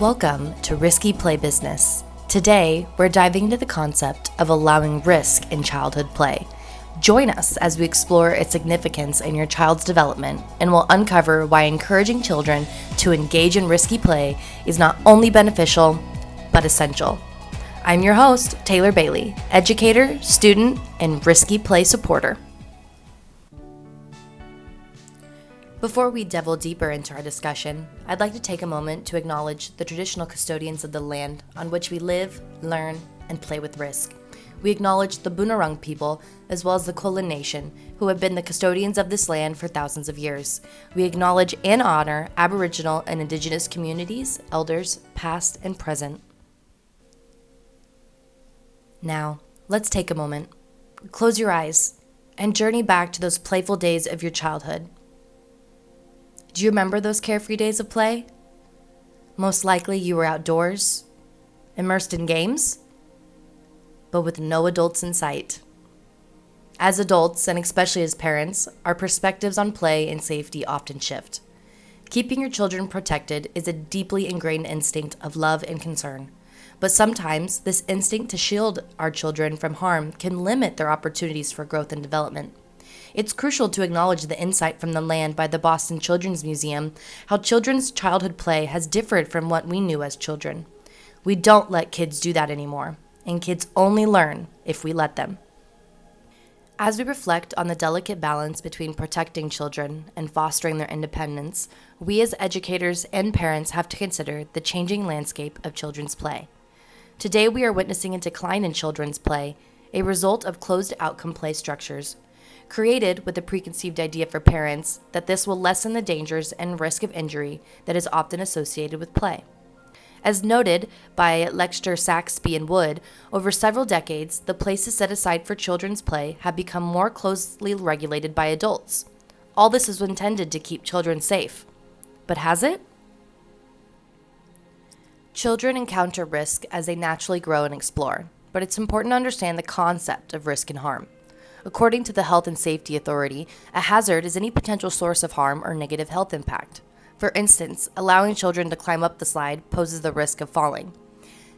Welcome to Risky Play Business. Today, we're diving into the concept of allowing risk in childhood play. Join us as we explore its significance in your child's development, and we'll uncover why encouraging children to engage in risky play is not only beneficial, but essential. I'm your host, Taylor Bailey, educator, student, and risky play supporter. Before we delve deeper into our discussion, I'd like to take a moment to acknowledge the traditional custodians of the land on which we live, learn, and play with risk. We acknowledge the Boonwurrung people, as well as the Kulin Nation, who have been the custodians of this land for thousands of years. We acknowledge and honor Aboriginal and Indigenous communities, elders, past and present. Now, let's take a moment, close your eyes, and journey back to those playful days of your childhood. Do you remember those carefree days of play? Most likely you were outdoors, immersed in games, but with no adults in sight. As adults, and especially as parents, our perspectives on play and safety often shift. Keeping your children protected is a deeply ingrained instinct of love and concern. But sometimes this instinct to shield our children from harm can limit their opportunities for growth and development. It's crucial to acknowledge the insight from the land by the Boston Children's Museum, how children's childhood play has differed from what we knew as children. We don't let kids do that anymore, and kids only learn if we let them. As we reflect on the delicate balance between protecting children and fostering their independence, we as educators and parents have to consider the changing landscape of children's play. Today we are witnessing a decline in children's play, a result of closed outcome play structures, created with the preconceived idea for parents that this will lessen the dangers and risk of injury that is often associated with play. As noted by Lexter, Saxby, and Wood, over several decades, the places set aside for children's play have become more closely regulated by adults. All this is intended to keep children safe. But has it? Children encounter risk as they naturally grow and explore, but it's important to understand the concept of risk and harm. According to the Health and Safety Authority, a hazard is any potential source of harm or negative health impact. For instance, allowing children to climb up the slide poses the risk of falling.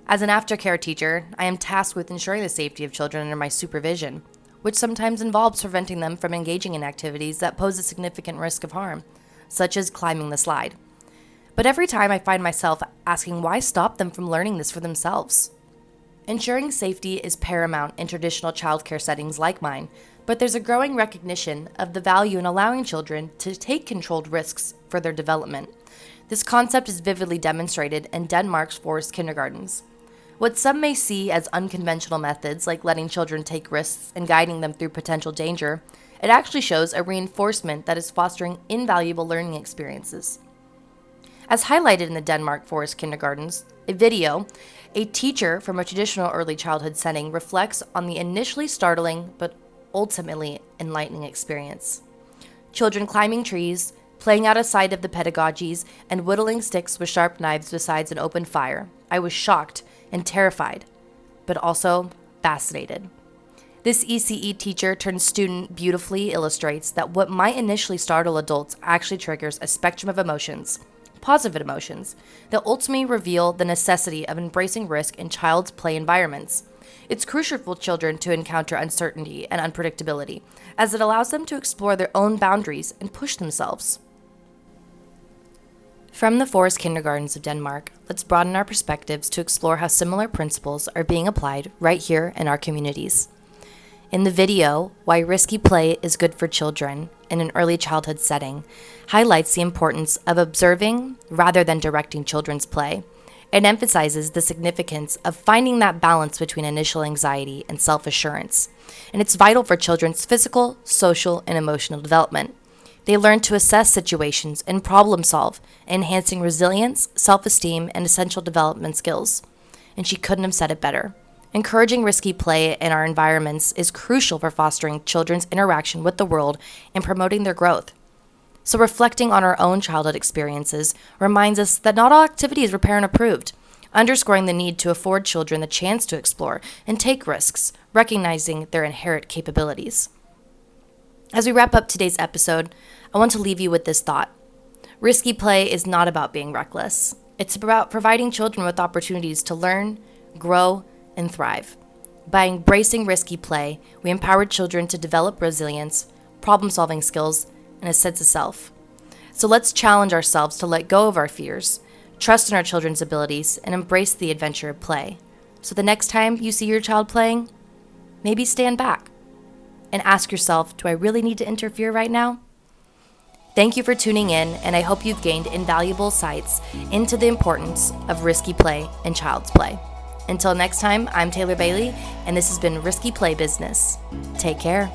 As an aftercare teacher, I am tasked with ensuring the safety of children under my supervision, which sometimes involves preventing them from engaging in activities that pose a significant risk of harm, such as climbing the slide. But every time I find myself asking why stop them from learning this for themselves. Ensuring safety is paramount in traditional childcare settings like mine, but there's a growing recognition of the value in allowing children to take controlled risks for their development. This concept is vividly demonstrated in Denmark's forest kindergartens. What some may see as unconventional methods, like letting children take risks and guiding them through potential danger, it actually shows a reinforcement that is fostering invaluable learning experiences. As highlighted in the Denmark forest kindergartens, a teacher from a traditional early childhood setting reflects on the initially startling but ultimately enlightening experience. Children climbing trees, playing out of sight of the pedagogies, and whittling sticks with sharp knives besides an open fire. I was shocked and terrified, but also fascinated. This ECE teacher turned student beautifully illustrates that what might initially startle adults actually triggers a spectrum of emotions, positive emotions, that ultimately reveal the necessity of embracing risk in child's play environments. It's crucial for children to encounter uncertainty and unpredictability, as it allows them to explore their own boundaries and push themselves. From the forest kindergartens of Denmark, let's broaden our perspectives to explore how similar principles are being applied right here in our communities. In the video, Why Risky Play is Good for Children in an Early Childhood Setting, highlights the importance of observing rather than directing children's play. It emphasizes the significance of finding that balance between initial anxiety and self-assurance, and it's vital for children's physical, social, and emotional development. They learn to assess situations and problem solve, enhancing resilience, self-esteem, and essential development skills. And she couldn't have said it better. Encouraging risky play in our environments is crucial for fostering children's interaction with the world and promoting their growth. So reflecting on our own childhood experiences reminds us that not all activity is parent approved, underscoring the need to afford children the chance to explore and take risks, recognizing their inherent capabilities. As we wrap up today's episode, I want to leave you with this thought. Risky play is not about being reckless. It's about providing children with opportunities to learn, grow, and thrive. By embracing risky play, we empower children to develop resilience, problem-solving skills, and a sense of self. So let's challenge ourselves to let go of our fears, trust in our children's abilities, and embrace the adventure of play. So the next time you see your child playing, maybe stand back and ask yourself, do I really need to interfere right now? Thank you for tuning in, and I hope you've gained invaluable insights into the importance of risky play and child's play. Until next time, I'm Taylor Bailey, and this has been Risky Play Business. Take care.